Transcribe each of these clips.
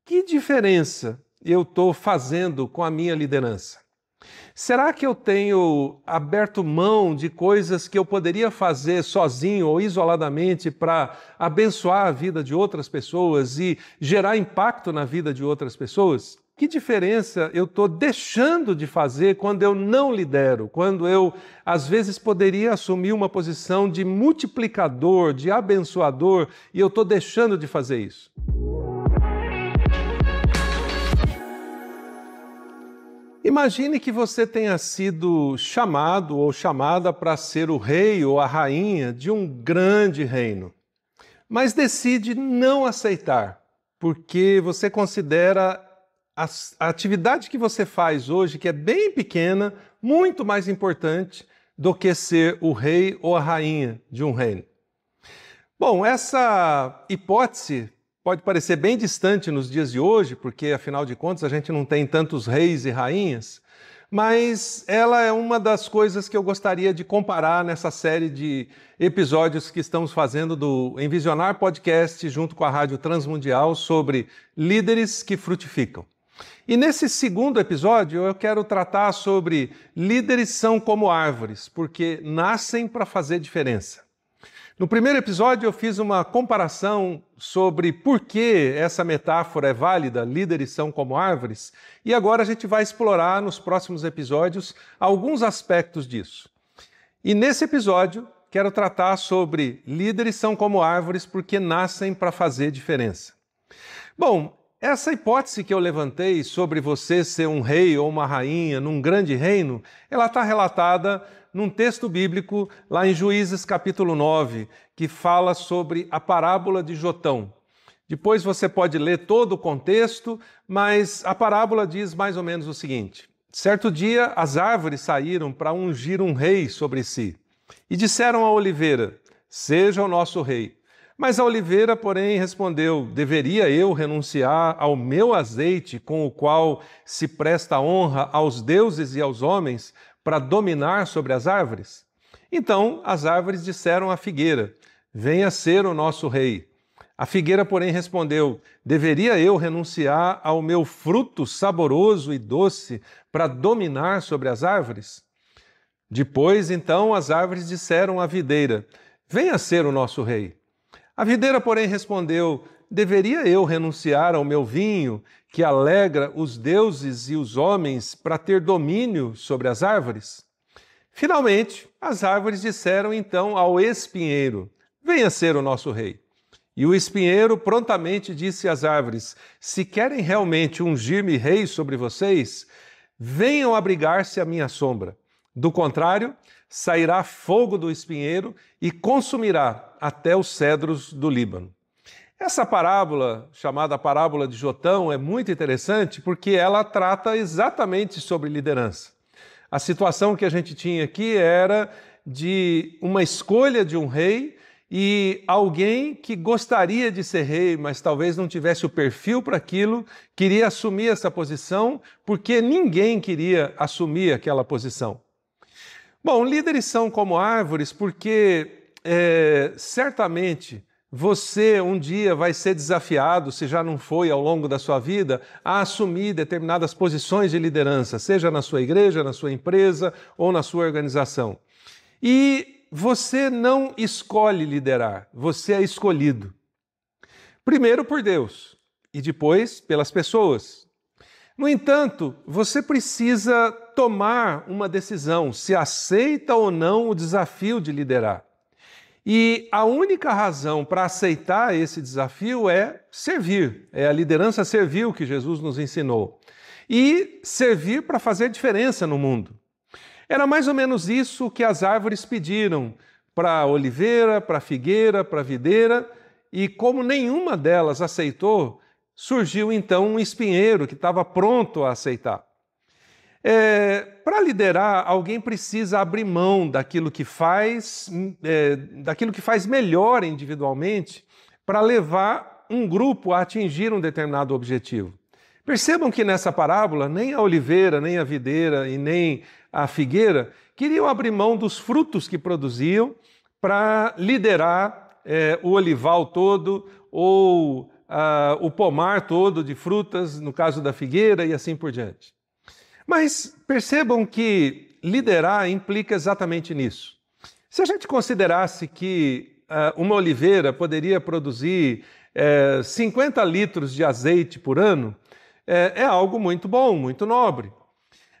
Que diferença eu estou fazendo com a minha liderança? Será que eu tenho aberto mão de coisas que eu poderia fazer sozinho ou isoladamente para abençoar a vida de outras pessoas e gerar impacto na vida de outras pessoas? Que diferença eu estou deixando de fazer quando eu não lidero, quando eu, às vezes, poderia assumir uma posição de multiplicador, de abençoador, e eu estou deixando de fazer isso? Imagine que você tenha sido chamado ou chamada para ser o rei ou a rainha de um grande reino, mas decide não aceitar, porque você considera a atividade que você faz hoje, que é bem pequena, muito mais importante do que ser o rei ou a rainha de um reino. Bom, essa hipótese pode parecer bem distante nos dias de hoje, porque, afinal de contas, a gente não tem tantos reis e rainhas, mas ela é uma das coisas que eu gostaria de comparar nessa série de episódios que estamos fazendo do Envisionar Podcast junto com a Rádio Transmundial sobre líderes que frutificam. E nesse segundo episódio eu quero tratar sobre líderes são como árvores, porque nascem para fazer diferença. No primeiro episódio eu fiz uma comparação sobre por que essa metáfora é válida, líderes são como árvores, e agora a gente vai explorar nos próximos episódios alguns aspectos disso. E nesse episódio quero tratar sobre líderes são como árvores porque nascem para fazer diferença. Bom, essa hipótese que eu levantei sobre você ser um rei ou uma rainha num grande reino, ela está relatada num texto bíblico lá em Juízes capítulo 9, que fala sobre a parábola de Jotão. Depois você pode ler todo o contexto, mas a parábola diz mais ou menos o seguinte: certo dia as árvores saíram para ungir um rei sobre si e disseram à oliveira: seja o nosso rei. Mas a oliveira, porém, respondeu: deveria eu renunciar ao meu azeite com o qual se presta honra aos deuses e aos homens para dominar sobre as árvores? Então as árvores disseram à figueira: venha ser o nosso rei. A figueira, porém, respondeu: deveria eu renunciar ao meu fruto saboroso e doce para dominar sobre as árvores? Depois, então, as árvores disseram à videira: venha ser o nosso rei. A videira, porém, respondeu: deveria eu renunciar ao meu vinho, que alegra os deuses e os homens, para ter domínio sobre as árvores? Finalmente, as árvores disseram então ao espinheiro: venha ser o nosso rei. E o espinheiro prontamente disse às árvores: se querem realmente ungir-me rei sobre vocês, venham abrigar-se à minha sombra. Do contrário, sairá fogo do espinheiro e consumirá até os cedros do Líbano. Essa parábola, chamada parábola de Jotão, é muito interessante porque ela trata exatamente sobre liderança. A situação que a gente tinha aqui era de uma escolha de um rei e alguém que gostaria de ser rei, mas talvez não tivesse o perfil para aquilo, queria assumir essa posição porque ninguém queria assumir aquela posição. Bom, líderes são como árvores porque certamente você um dia vai ser desafiado, se já não foi ao longo da sua vida, a assumir determinadas posições de liderança, seja na sua igreja, na sua empresa ou na sua organização. E você não escolhe liderar, você é escolhido. Primeiro por Deus e depois pelas pessoas. No entanto, você precisa tomar uma decisão, se aceita ou não o desafio de liderar. E a única razão para aceitar esse desafio é servir, é a liderança servil que Jesus nos ensinou. E servir para fazer diferença no mundo. Era mais ou menos isso que as árvores pediram para a oliveira, para a figueira, para a videira, e como nenhuma delas aceitou, surgiu então um espinheiro que estava pronto a aceitar. Para liderar, alguém precisa abrir mão daquilo que faz melhor individualmente para levar um grupo a atingir um determinado objetivo. Percebam que nessa parábola, nem a oliveira, nem a videira e nem a figueira queriam abrir mão dos frutos que produziam para liderar o olival todo ou o pomar todo de frutas, no caso da figueira e assim por diante. Mas percebam que liderar implica exatamente nisso. Se a gente considerasse que uma oliveira poderia produzir 50 litros de azeite por ano, é algo muito bom, muito nobre.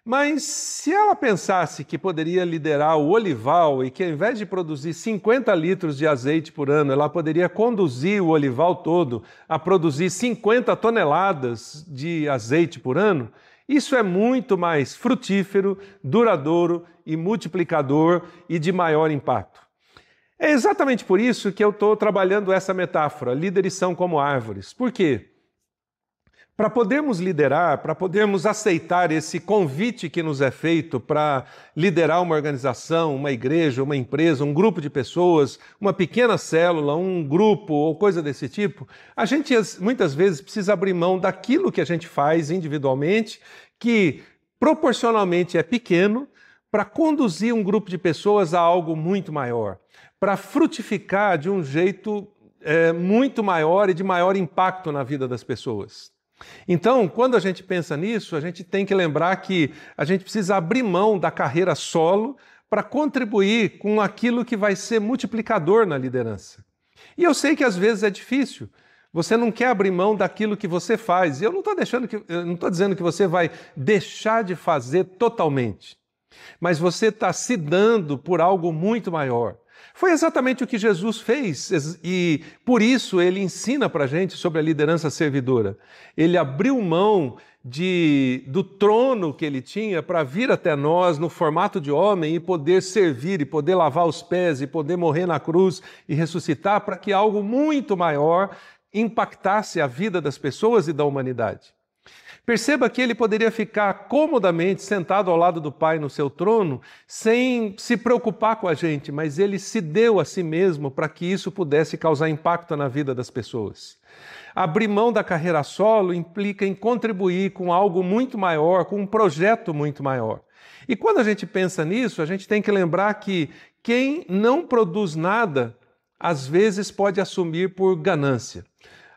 Mas se ela pensasse que poderia liderar o olival e que ao invés de produzir 50 litros de azeite por ano, ela poderia conduzir o olival todo a produzir 50 toneladas de azeite por ano, isso é muito mais frutífero, duradouro e multiplicador e de maior impacto. É exatamente por isso que eu estou trabalhando essa metáfora, líderes são como árvores. Por quê? Para podermos liderar, para podermos aceitar esse convite que nos é feito para liderar uma organização, uma igreja, uma empresa, um grupo de pessoas, uma pequena célula, um grupo ou coisa desse tipo, a gente muitas vezes precisa abrir mão daquilo que a gente faz individualmente, que proporcionalmente é pequeno, para conduzir um grupo de pessoas a algo muito maior, para frutificar de um jeito muito maior e de maior impacto na vida das pessoas. Então, quando a gente pensa nisso, a gente tem que lembrar que a gente precisa abrir mão da carreira solo para contribuir com aquilo que vai ser multiplicador na liderança. E eu sei que às vezes é difícil. Você não quer abrir mão daquilo que você faz. E eu não estou dizendo que você vai deixar de fazer totalmente. Mas você está se dando por algo muito maior. Foi exatamente o que Jesus fez e por isso ele ensina para a gente sobre a liderança servidora. Ele abriu mão do trono que ele tinha para vir até nós no formato de homem e poder servir, e poder lavar os pés, e poder morrer na cruz e ressuscitar para que algo muito maior impactasse a vida das pessoas e da humanidade. Perceba que ele poderia ficar comodamente sentado ao lado do Pai no seu trono, sem se preocupar com a gente, mas ele se deu a si mesmo para que isso pudesse causar impacto na vida das pessoas. Abrir mão da carreira solo implica em contribuir com algo muito maior, com um projeto muito maior. E quando a gente pensa nisso, a gente tem que lembrar que quem não produz nada, às vezes pode assumir por ganância.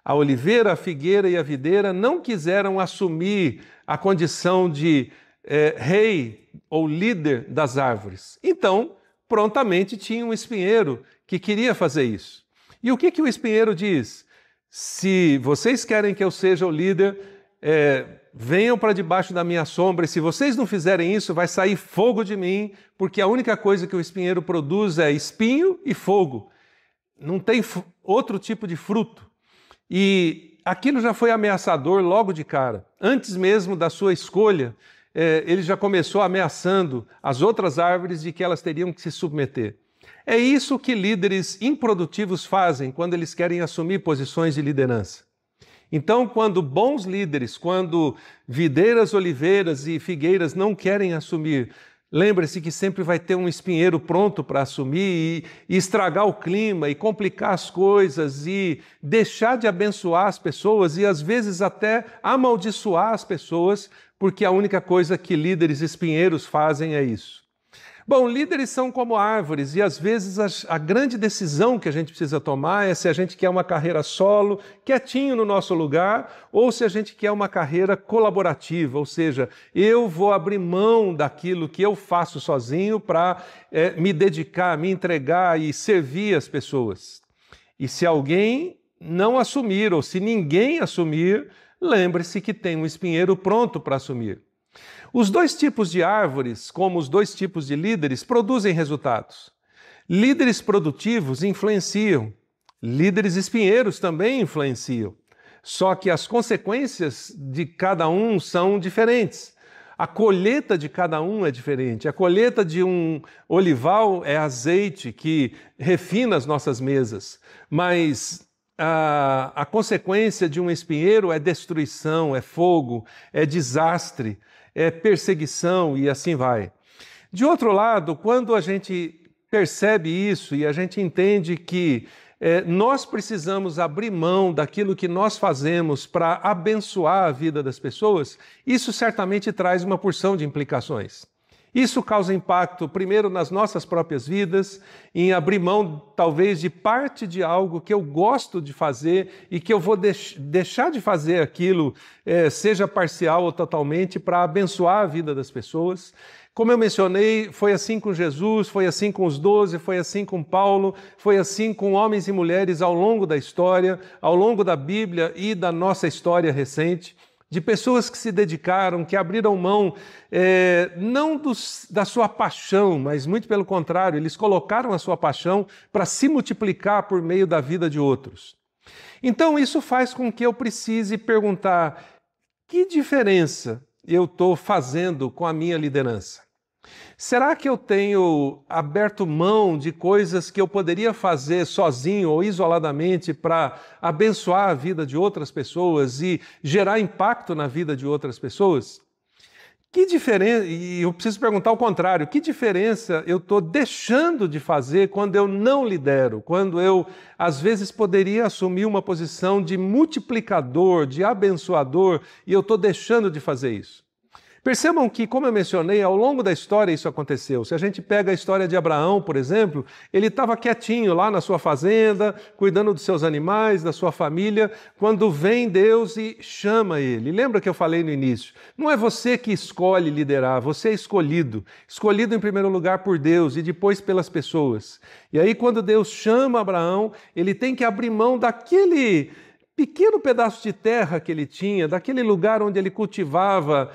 A oliveira, a figueira e a videira não quiseram assumir a condição de rei ou líder das árvores. Então, prontamente tinha um espinheiro que queria fazer isso. E o que o espinheiro diz? Se vocês querem que eu seja o líder, venham para debaixo da minha sombra, e se vocês não fizerem isso, vai sair fogo de mim, porque a única coisa que o espinheiro produz é espinho e fogo. Não tem outro tipo de fruto. E aquilo já foi ameaçador logo de cara. Antes mesmo da sua escolha, ele já começou ameaçando as outras árvores de que elas teriam que se submeter. É isso que líderes improdutivos fazem quando eles querem assumir posições de liderança. Então, quando bons líderes, quando videiras, oliveiras e figueiras não querem assumir, lembre-se que sempre vai ter um espinheiro pronto para assumir e estragar o clima e complicar as coisas e deixar de abençoar as pessoas e às vezes até amaldiçoar as pessoas, porque a única coisa que líderes espinheiros fazem é isso. Bom, líderes são como árvores e às vezes a grande decisão que a gente precisa tomar é se a gente quer uma carreira solo, quietinho no nosso lugar, ou se a gente quer uma carreira colaborativa, ou seja, eu vou abrir mão daquilo que eu faço sozinho para me dedicar, me entregar e servir as pessoas. E se alguém não assumir, ou se ninguém assumir, lembre-se que tem um espinheiro pronto para assumir. Os dois tipos de árvores, como os dois tipos de líderes, produzem resultados. Líderes produtivos influenciam, líderes espinheiros também influenciam. Só que as consequências de cada um são diferentes. A colheita de cada um é diferente. A colheita de um olival é azeite que refina as nossas mesas, mas a consequência de um espinheiro é destruição, é fogo, é desastre, é perseguição e assim vai. De outro lado, quando a gente percebe isso e a gente entende que nós precisamos abrir mão daquilo que nós fazemos para abençoar a vida das pessoas, isso certamente traz uma porção de implicações. Isso causa impacto, primeiro, nas nossas próprias vidas, em abrir mão, talvez, de parte de algo que eu gosto de fazer e que eu vou deixar de fazer aquilo, seja parcial ou totalmente, para abençoar a vida das pessoas. Como eu mencionei, foi assim com Jesus, foi assim com os 12, foi assim com Paulo, foi assim com homens e mulheres ao longo da história, ao longo da Bíblia e da nossa história recente, de pessoas que se dedicaram, que abriram mão, não da sua paixão, mas muito pelo contrário, eles colocaram a sua paixão para se multiplicar por meio da vida de outros. Então isso faz com que eu precise perguntar: que diferença eu estou fazendo com a minha liderança? Será que eu tenho aberto mão de coisas que eu poderia fazer sozinho ou isoladamente para abençoar a vida de outras pessoas e gerar impacto na vida de outras pessoas? Que diferença, e eu preciso perguntar o contrário, que diferença eu estou deixando de fazer quando eu não lidero, quando eu, às vezes, poderia assumir uma posição de multiplicador, de abençoador, e eu estou deixando de fazer isso? Percebam que, como eu mencionei, ao longo da história isso aconteceu. Se a gente pega a história de Abraão, por exemplo, ele estava quietinho lá na sua fazenda, cuidando dos seus animais, da sua família, quando vem Deus e chama ele. Lembra que eu falei no início? Não é você que escolhe liderar, você é escolhido. Escolhido em primeiro lugar por Deus e depois pelas pessoas. E aí, quando Deus chama Abraão, ele tem que abrir mão daquele pequeno pedaço de terra que ele tinha, daquele lugar onde ele cultivava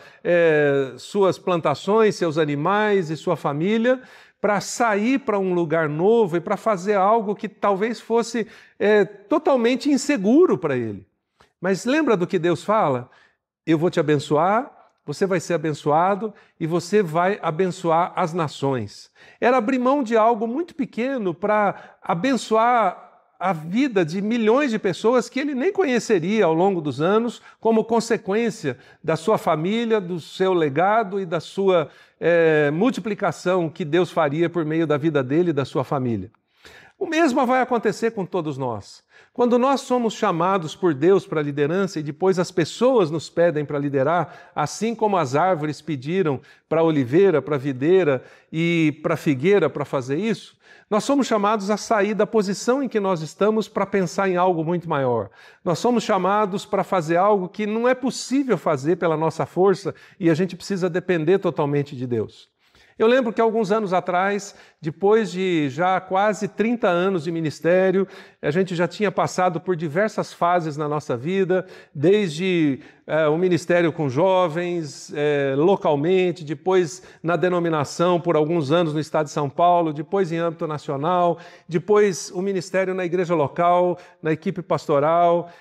suas plantações, seus animais e sua família, para sair para um lugar novo e para fazer algo que talvez fosse totalmente inseguro para ele. Mas lembra do que Deus fala? Eu vou te abençoar, você vai ser abençoado e você vai abençoar as nações. Era abrir mão de algo muito pequeno para abençoar a vida de milhões de pessoas que ele nem conheceria ao longo dos anos, como consequência da sua família, do seu legado e da sua multiplicação que Deus faria por meio da vida dele e da sua família. O mesmo vai acontecer com todos nós. Quando nós somos chamados por Deus para a liderança e depois as pessoas nos pedem para liderar, assim como as árvores pediram para a oliveira, para a videira e para a figueira para fazer isso, nós somos chamados a sair da posição em que nós estamos para pensar em algo muito maior. Nós somos chamados para fazer algo que não é possível fazer pela nossa força e a gente precisa depender totalmente de Deus. Eu lembro que alguns anos atrás, depois de já quase 30 anos de ministério, a gente já tinha passado por diversas fases na nossa vida, desde o ministério com jovens, localmente, depois na denominação por alguns anos no estado de São Paulo, depois em âmbito nacional, depois o ministério na igreja local, na equipe pastoral,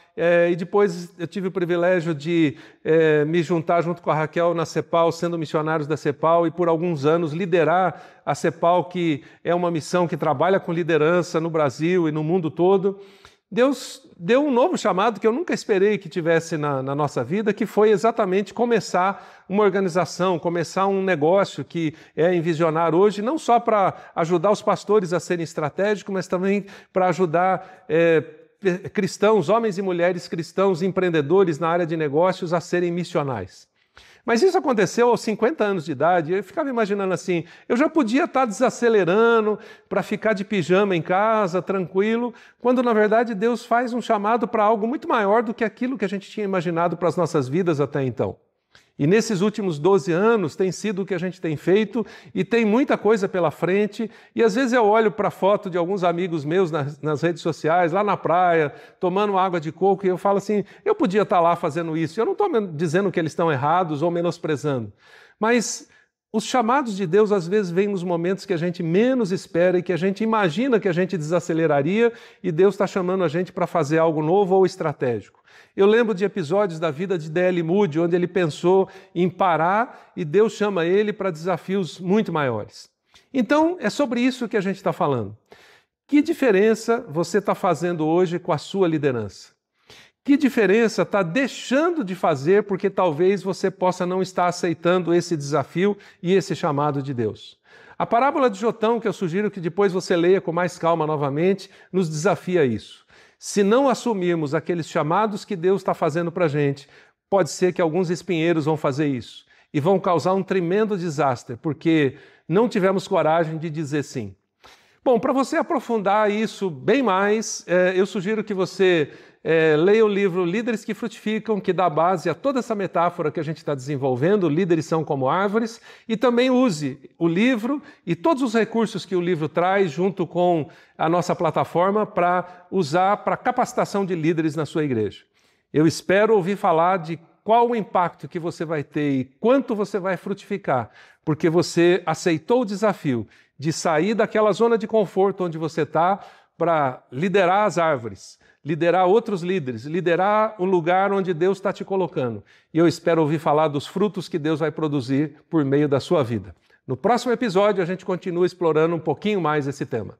e depois eu tive o privilégio de me juntar junto com a Raquel na CEPAL, sendo missionários da CEPAL, e por alguns anos liderar a CEPAL, que é uma missão que trabalha com liderança no Brasil e no mundo todo. Deus deu um novo chamado que eu nunca esperei que tivesse na nossa vida, que foi exatamente começar uma organização, começar um negócio que é envisionar hoje, não só para ajudar os pastores a serem estratégicos, mas também para ajudar cristãos, homens e mulheres cristãos, empreendedores na área de negócios a serem missionais. Mas isso aconteceu aos 50 anos de idade, eu ficava imaginando assim, eu já podia estar desacelerando para ficar de pijama em casa, tranquilo, quando na verdade Deus faz um chamado para algo muito maior do que aquilo que a gente tinha imaginado para as nossas vidas até então. E nesses últimos 12 anos tem sido o que a gente tem feito e tem muita coisa pela frente. E às vezes eu olho para a foto de alguns amigos meus nas redes sociais, lá na praia, tomando água de coco, e eu falo assim, eu podia estar lá fazendo isso. Eu não estou dizendo que eles estão errados ou menosprezando, mas os chamados de Deus às vezes vêm nos momentos que a gente menos espera e que a gente imagina que a gente desaceleraria e Deus está chamando a gente para fazer algo novo ou estratégico. Eu lembro de episódios da vida de D.L. Moody, onde ele pensou em parar e Deus chama ele para desafios muito maiores. Então, é sobre isso que a gente está falando. Que diferença você está fazendo hoje com a sua liderança? Que diferença está deixando de fazer porque talvez você possa não estar aceitando esse desafio e esse chamado de Deus? A parábola de Jotão, que eu sugiro que depois você leia com mais calma novamente, nos desafia a isso. Se não assumirmos aqueles chamados que Deus está fazendo para a gente, pode ser que alguns espinheiros vão fazer isso. e vão causar um tremendo desastre, porque não tivemos coragem de dizer sim. Bom, para você aprofundar isso bem mais, eu sugiro que você leia o livro Líderes que Frutificam, que dá base a toda essa metáfora que a gente está desenvolvendo, líderes são como árvores, e também use o livro e todos os recursos que o livro traz junto com a nossa plataforma para usar para capacitação de líderes na sua igreja. Eu espero ouvir falar de qual o impacto que você vai ter e quanto você vai frutificar, porque você aceitou o desafio de sair daquela zona de conforto onde você está para liderar as árvores, liderar outros líderes, liderar o lugar onde Deus está te colocando. E eu espero ouvir falar dos frutos que Deus vai produzir por meio da sua vida. No próximo episódio, a gente continua explorando um pouquinho mais esse tema.